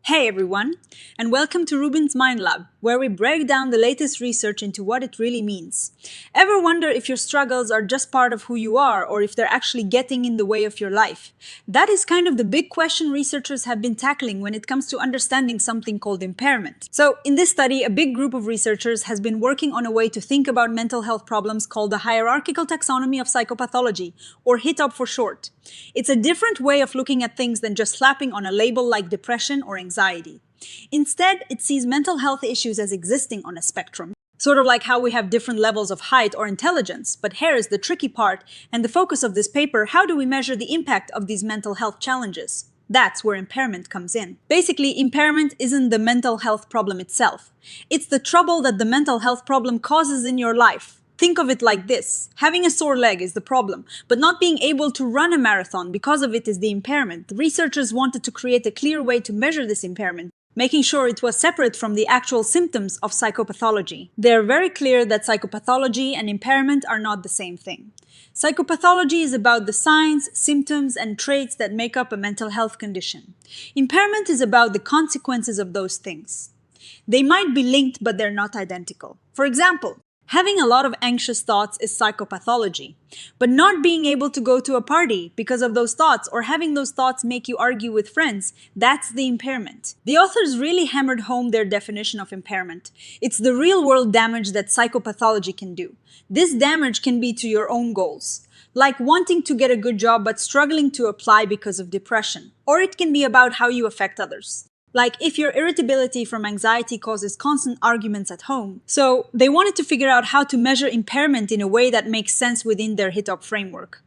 Hey everyone, and welcome to RUBIN'S MindLab, where we break down the latest research into what it really means. Ever wonder if your struggles are just part of who you are, or if they're actually getting in the way of your life? That is kind of the big question researchers have been tackling when it comes to understanding something called impairment. So, in this study, a big group of researchers has been working on a way to think about mental health problems called the Hierarchical Taxonomy of Psychopathology, or HiTOP for short. It's a different way of looking at things than just slapping on a label like depression or anxiety. Instead, it sees mental health issues as existing on a spectrum, sort of like how we have different levels of height or intelligence. But here is the tricky part, and the focus of this paper: how do we measure the impact of these mental health challenges? That's where impairment comes in. Basically, impairment isn't the mental health problem itself. It's the trouble that the mental health problem causes in your life. Think of it like this. Having a sore leg is the problem, but not being able to run a marathon because of it is the impairment. The researchers wanted to create a clear way to measure this impairment, making sure it was separate from the actual symptoms of psychopathology. They're very clear that psychopathology and impairment are not the same thing. Psychopathology is about the signs, symptoms, and traits that make up a mental health condition. Impairment is about the consequences of those things. They might be linked, but they're not identical. For example, having a lot of anxious thoughts is psychopathology, but not being able to go to a party because of those thoughts, or having those thoughts make you argue with friends, that's the impairment. The authors really hammered home their definition of impairment. It's the real-world damage that psychopathology can do. This damage can be to your own goals, like wanting to get a good job but struggling to apply because of depression. Or it can be about how you affect others. Like if your irritability from anxiety causes constant arguments at home. So they wanted to figure out how to measure impairment in a way that makes sense within their HiTOP framework.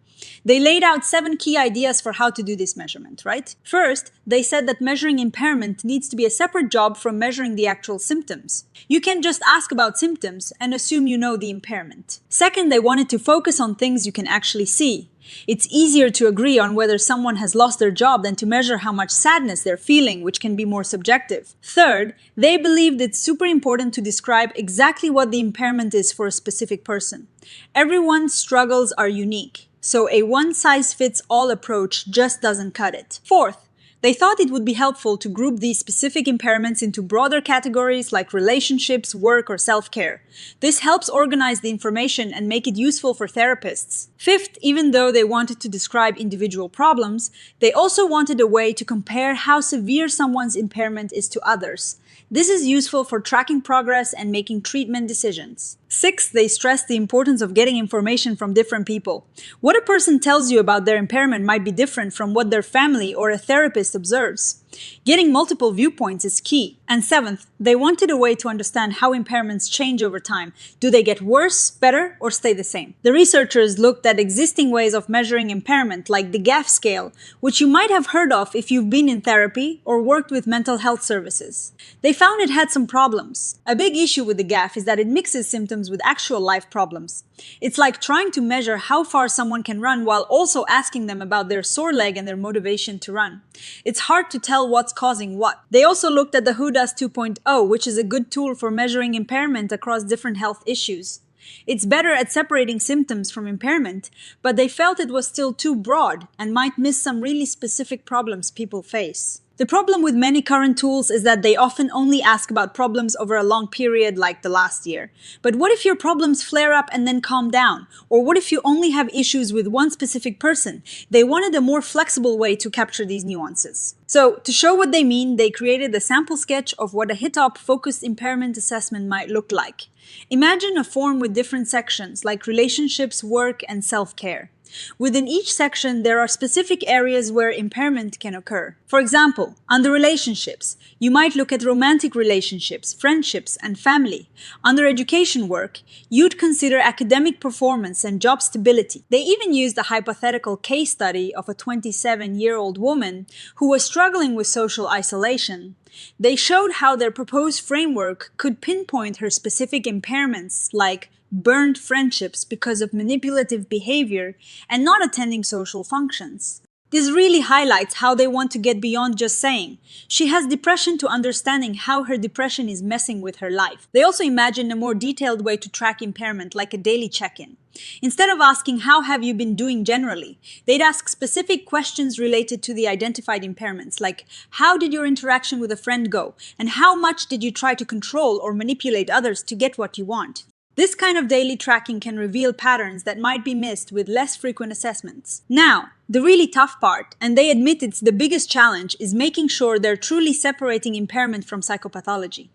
They laid out 7 key ideas for how to do this measurement, right? First, they said that measuring impairment needs to be a separate job from measuring the actual symptoms. You can't just ask about symptoms and assume you know the impairment. Second, they wanted to focus on things you can actually see. It's easier to agree on whether someone has lost their job than to measure how much sadness they're feeling, which can be more subjective. Third, they believed it's super important to describe exactly what the impairment is for a specific person. Everyone's struggles are unique, so a one-size-fits-all approach just doesn't cut it. Fourth, they thought it would be helpful to group these specific impairments into broader categories like relationships, work, or self-care. This helps organize the information and make it useful for therapists. Fifth, even though they wanted to describe individual problems, they also wanted a way to compare how severe someone's impairment is to others. This is useful for tracking progress and making treatment decisions. Sixth, they stressed the importance of getting information from different people. What a person tells you about their impairment might be different from what their family or a therapist observes. Getting multiple viewpoints is key. And seventh, they wanted a way to understand how impairments change over time. Do they get worse, better, or stay the same? The researchers looked at existing ways of measuring impairment, like the GAF scale, which you might have heard of if you've been in therapy or worked with mental health services. They found it had some problems. A big issue with the GAF is that it mixes symptoms with actual life problems. It's like trying to measure how far someone can run while also asking them about their sore leg and their motivation to run. It's hard to tell what's causing what. They also looked at the WHO 2.0, which is a good tool for measuring impairment across different health issues. It's better at separating symptoms from impairment, but they felt it was still too broad and might miss some really specific problems people face. The problem with many current tools is that they often only ask about problems over a long period like the last year. But what if your problems flare up and then calm down? Or what if you only have issues with one specific person? They wanted a more flexible way to capture these nuances. So, to show what they mean, they created a sample sketch of what a HiTOP-focused impairment assessment might look like. Imagine a form with different sections like relationships, work, and self-care. Within each section, there are specific areas where impairment can occur. For example, under relationships, you might look at romantic relationships, friendships, and family. Under education work, you'd consider academic performance and job stability. They even used a hypothetical case study of a 27-year-old woman who was struggling with social isolation. They showed how their proposed framework could pinpoint her specific impairments, like burned friendships because of manipulative behavior and not attending social functions. This really highlights how they want to get beyond just saying she has depression to understanding how her depression is messing with her life. They also imagine a more detailed way to track impairment, like a daily check-in. Instead of asking, how have you been doing generally, they'd ask specific questions related to the identified impairments, like, how did your interaction with a friend go? And how much did you try to control or manipulate others to get what you want? This kind of daily tracking can reveal patterns that might be missed with less frequent assessments. Now, the really tough part, and they admit it's the biggest challenge, is making sure they're truly separating impairment from psychopathology.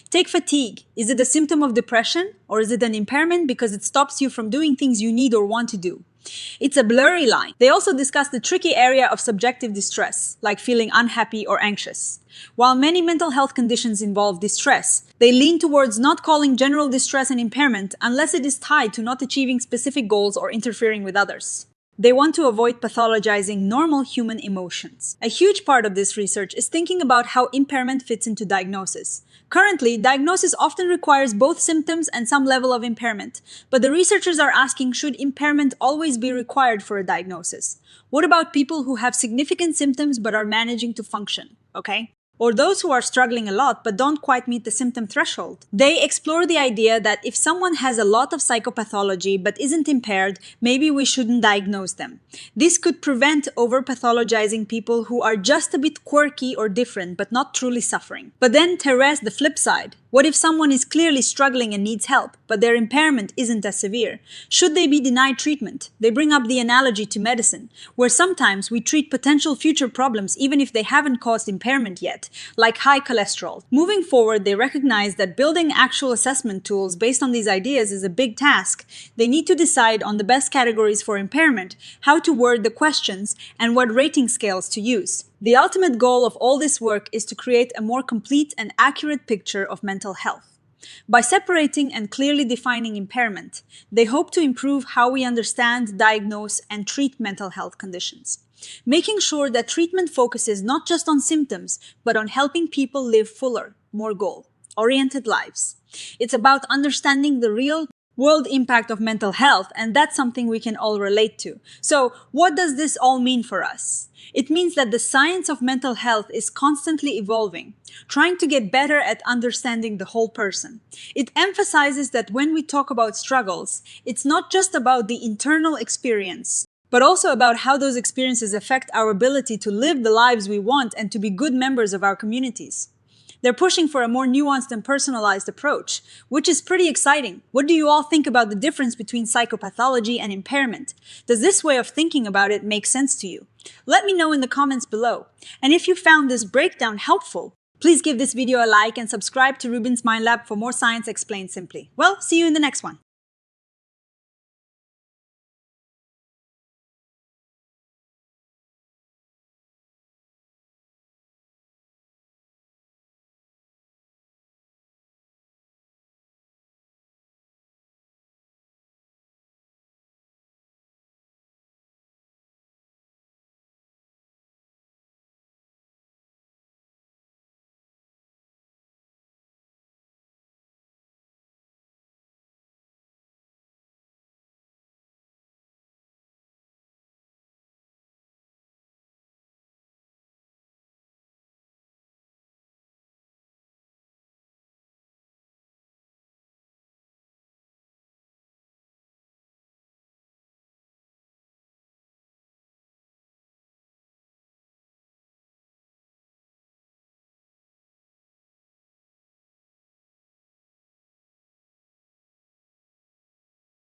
Take fatigue. Is it a symptom of depression, or is it an impairment because it stops you from doing things you need or want to do? It's a blurry line. They also discuss the tricky area of subjective distress, like feeling unhappy or anxious. While many mental health conditions involve distress, they lean towards not calling general distress an impairment unless it is tied to not achieving specific goals or interfering with others. They want to avoid pathologizing normal human emotions. A huge part of this research is thinking about how impairment fits into diagnosis. Currently, diagnosis often requires both symptoms and some level of impairment, but the researchers are asking, should impairment always be required for a diagnosis? What about people who have significant symptoms but are managing to function, okay? Or those who are struggling a lot but don't quite meet the symptom threshold? They explore the idea that if someone has a lot of psychopathology but isn't impaired, maybe we shouldn't diagnose them. This could prevent over-pathologizing people who are just a bit quirky or different but not truly suffering. But then Therese, the flip side. What if someone is clearly struggling and needs help, but their impairment isn't as severe? Should they be denied treatment? They bring up the analogy to medicine, where sometimes we treat potential future problems even if they haven't caused impairment yet, like high cholesterol. Moving forward, they recognize that building actual assessment tools based on these ideas is a big task. They need to decide on the best categories for impairment, how to word the questions, and what rating scales to use. The ultimate goal of all this work is to create a more complete and accurate picture of mental health. By separating and clearly defining impairment, they hope to improve how we understand, diagnose, and treat mental health conditions, making sure that treatment focuses not just on symptoms, but on helping people live fuller, more goal-oriented lives. It's about understanding the real world impact of mental health, and that's something we can all relate to. So, what does this all mean for us? It means that the science of mental health is constantly evolving, trying to get better at understanding the whole person. It emphasizes that when we talk about struggles, it's not just about the internal experience, but also about how those experiences affect our ability to live the lives we want and to be good members of our communities. They're pushing for a more nuanced and personalized approach, which is pretty exciting. What do you all think about the difference between psychopathology and impairment? Does this way of thinking about it make sense to you? Let me know in the comments below. And if you found this breakdown helpful, please give this video a like and subscribe to RUBIN'S MindLab for more science explained simply. Well, see you in the next one.